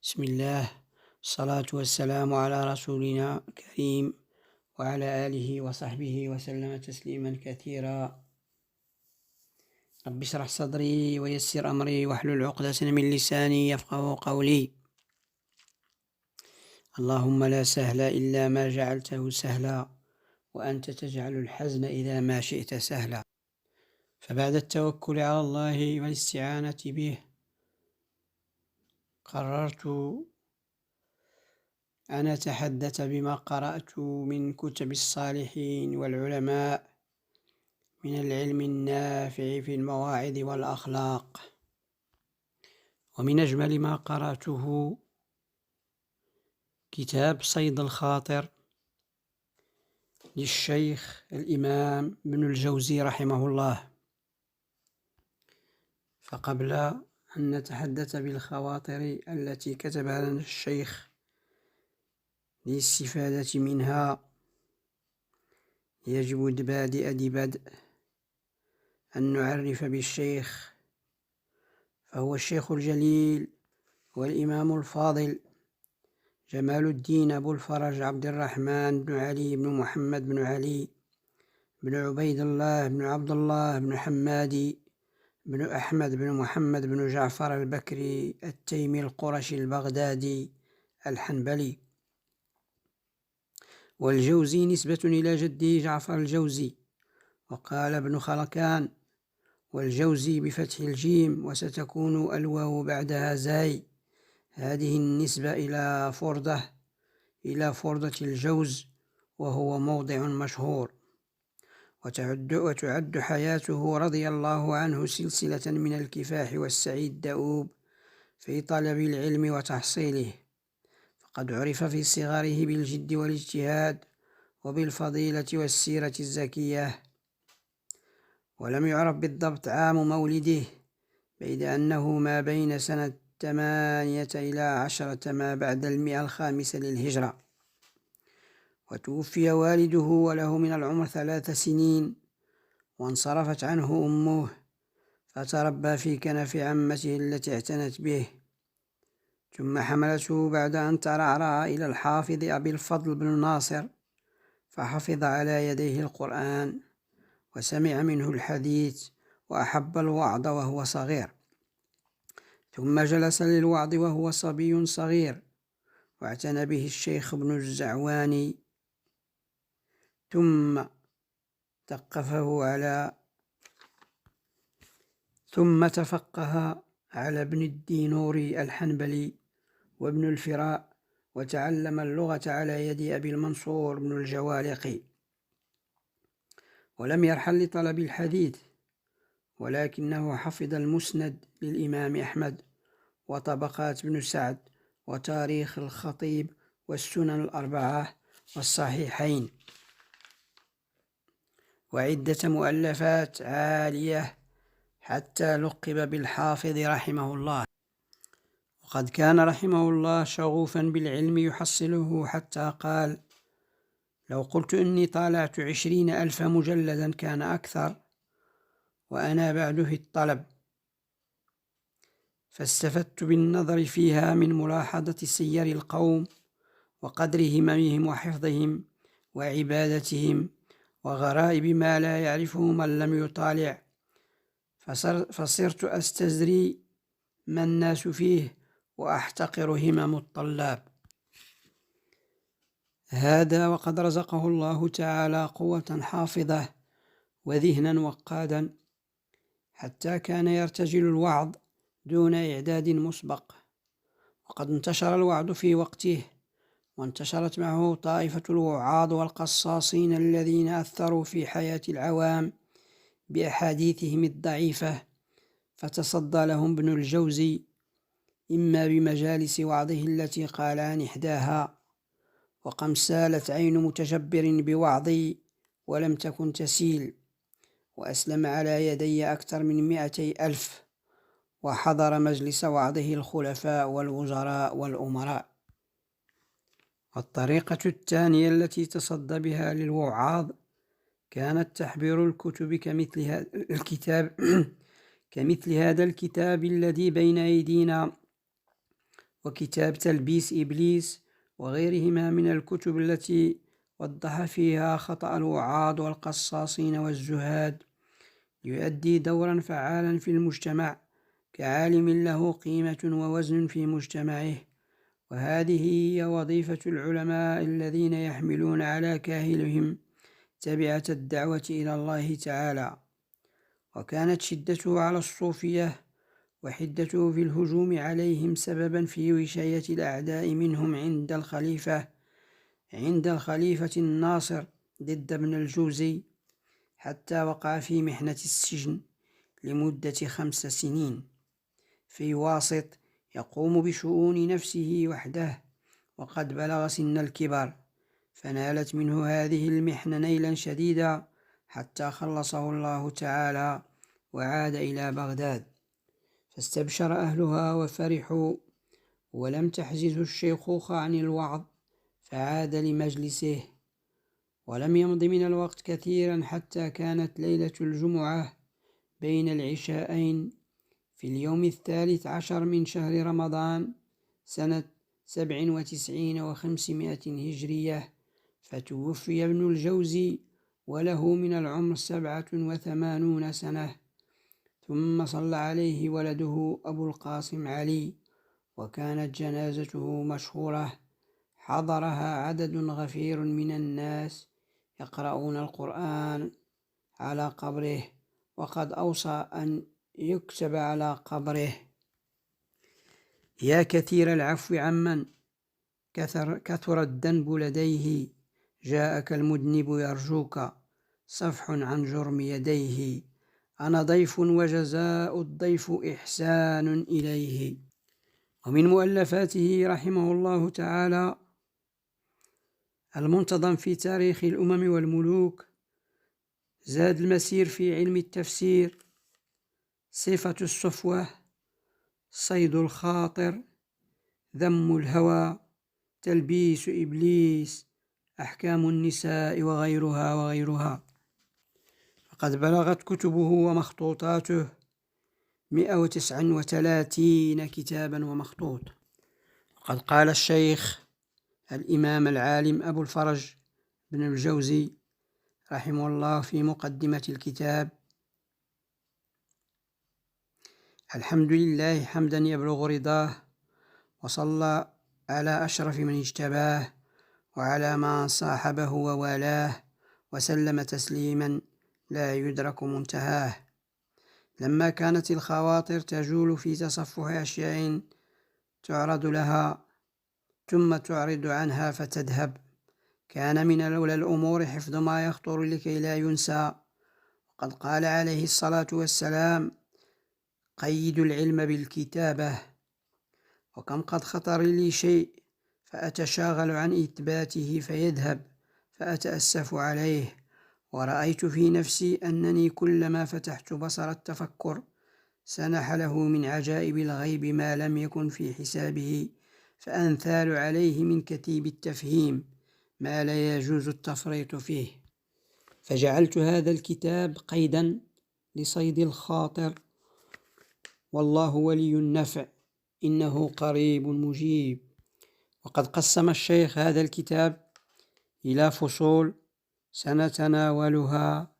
بسم الله، الصلاة والسلام على رسولنا الكريم وعلى آله وصحبه وسلم تسليما كثيرا. رب اشرح صدري ويسر أمري واحلل عقدة من لساني يفقه قولي. اللهم لا سهل إلا ما جعلته سهلا وأنت تجعل الحزن إذا ما شئت سهلا. فبعد التوكل على الله والاستعانة به قررت أن أتحدث بما قرأت من كتب الصالحين والعلماء من العلم النافع في المواعظ والأخلاق. ومن أجمل ما قرأته كتاب صيد الخاطر للشيخ الإمام ابن الجوزي رحمه الله. فقبل أن نتحدث بالخواطر التي كتبها لنا الشيخ للاستفادة منها، يجب بدء أن نعرف بالشيخ، فهو الشيخ الجليل والإمام الفاضل جمال الدين أبو الفرج عبد الرحمن بن علي بن محمد بن علي بن عبيد الله بن عبد الله بن حمادي بن أحمد بن محمد بن جعفر البكري التيمي القرشي البغدادي الحنبلي. والجوزي نسبة إلى جده جعفر الجوزي، وقال ابن خلكان: والجوزي بفتح الجيم وستكون الواو بعدها زاي. هذه النسبة إلى فردة الجوز، وهو موضع مشهور، وتعد حياته رضي الله عنه سلسلة من الكفاح والسعي الدؤوب في طلب العلم وتحصيله، فقد عرف في صغره بالجد والاجتهاد وبالفضيلة والسيرة الزكية، ولم يعرف بالضبط عام مولده، بيد أنه ما بين سنة 8 إلى 10 ما بعد 100 الخامسة للهجرة. وتوفي والده وله من العمر 3 سنين، وانصرفت عنه أمه، فتربى في كنف عمته التي اعتنت به، ثم حملته بعد أن ترعرع إلى الحافظ أبي الفضل بن ناصر، فحفظ على يديه القرآن وسمع منه الحديث وأحب الوعظ وهو صغير، ثم جلس للوعظ وهو صبي صغير، واعتنى به الشيخ ابن الزعواني، ثم تفقه على ابن الدينوري الحنبلي وابن الفراء، وتعلم اللغة على يد أبي المنصور بن الجوالقي، ولم يرحل لطلب الحديث، ولكنه حفظ المسند للإمام أحمد وطبقات ابن سعد وتاريخ الخطيب والسنن الأربعة والصحيحين، وعدة مؤلفات عالية، حتى لقب بالحافظ رحمه الله. وقد كان رحمه الله شغوفا بالعلم يحصله، حتى قال: لو قلت إني طالعت 20,000 مجلدا كان أكثر، وأنا بعد في الطلب، فاستفدت بالنظر فيها من ملاحظة سير القوم وقدر هممهم وحفظهم وعبادتهم وغرائب ما لا يعرفه من لم يطالع، فصرت أستزري ما الناس فيه وأحتقر همم الطلاب. هذا وقد رزقه الله تعالى قوة حافظة وذهنا وقادا، حتى كان يرتجل الوعظ دون إعداد مسبق، وقد انتشر الوعظ في وقته، وانتشرت معه طائفة الوعاظ والقصاصين الذين أثروا في حياة العوام بأحاديثهم الضعيفة، فتصدى لهم ابن الجوزي، إما بمجالس وعظه التي قال عن إحداها: وقم سالت عين متجبر بوعظي ولم تكن تسيل، وأسلم على يدي أكثر من 200,000، وحضر مجلس وعظه الخلفاء والوزراء والأمراء. الطريقة الثانية التي تصدى بها للوعاظ كانت تحبير الكتب كمثل هذا الكتاب الذي بين أيدينا، وكتاب تلبيس إبليس وغيرهما من الكتب التي وضح فيها خطأ الوعاظ والقصاصين والزهاد، يؤدي دورا فعالا في المجتمع كعالم له قيمة ووزن في مجتمعه. وهذه هي وظيفة العلماء الذين يحملون على كاهلهم تبعة الدعوة إلى الله تعالى. وكانت شدته على الصوفية وحدته في الهجوم عليهم سببا في وشاية الأعداء منهم عند الخليفة الناصر ضد ابن الجوزي، حتى وقع في محنة السجن لمدة 5 سنين في واسط يقوم بشؤون نفسه وحده وقد بلغ سن الكبر، فنالت منه هذه المحنة نيلا شديدا حتى خلصه الله تعالى وعاد إلى بغداد، فاستبشر أهلها وفرحوا، ولم تحجزه الشيخوخة عن الوعظ فعاد لمجلسه. ولم يمض من الوقت كثيرا حتى كانت ليلة الجمعة بين العشاءين في اليوم 13 من شهر رمضان سنة 97 و500 هجرية، فتوفي ابن الجوزي وله من العمر 87 سنة، ثم صلى عليه ولده أبو القاسم علي، وكانت جنازته مشهورة حضرها عدد غفير من الناس يقرؤون القرآن على قبره، وقد أوصى أن يكتب على قبره: يا كثير العفو عمن كثر الذنب لديه، جاءك المذنب يرجوك صفح عن جرم يديه، أنا ضيف وجزاء الضيف إحسان إليه. ومن مؤلفاته رحمه الله تعالى المنتظم في تاريخ الأمم والملوك، زاد المسير في علم التفسير، صفة الصفوة، صيد الخاطر، ذم الهوى، تلبيس إبليس، أحكام النساء وغيرها. فقد بلغت كتبه ومخطوطاته 139 كتابا ومخطوط. وقد قال الشيخ الإمام العالم أبو الفرج بن الجوزي رحمه الله في مقدمة الكتاب: الحمد لله حمدا يبلغ رضاه، وصلى على أشرف من اجتباه، وعلى من صاحبه ووالاه، وسلم تسليما لا يدرك منتهاه. لما كانت الخواطر تجول في تصفح أشياء تعرض لها ثم تعرض عنها فتذهب، كان من أولى الأمور حفظ ما يخطر لكي لا ينسى. وقد قال عليه الصلاة والسلام: قيدوا العلم بالكتابة. وكم قد خطر لي شيء فأتشاغل عن إثباته فيذهب فأتأسف عليه، ورأيت في نفسي أنني كلما فتحت بصر التفكر سنح له من عجائب الغيب ما لم يكن في حسابه، فأنثال عليه من كتيب التفهيم ما لا يجوز التفريط فيه، فجعلت هذا الكتاب قيدا لصيد الخاطر، والله ولي النفع إنه قريب مجيب. وقد قسم الشيخ هذا الكتاب إلى فصول سنتناولها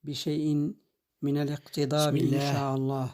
بشيء من الاقتضاب إن شاء الله.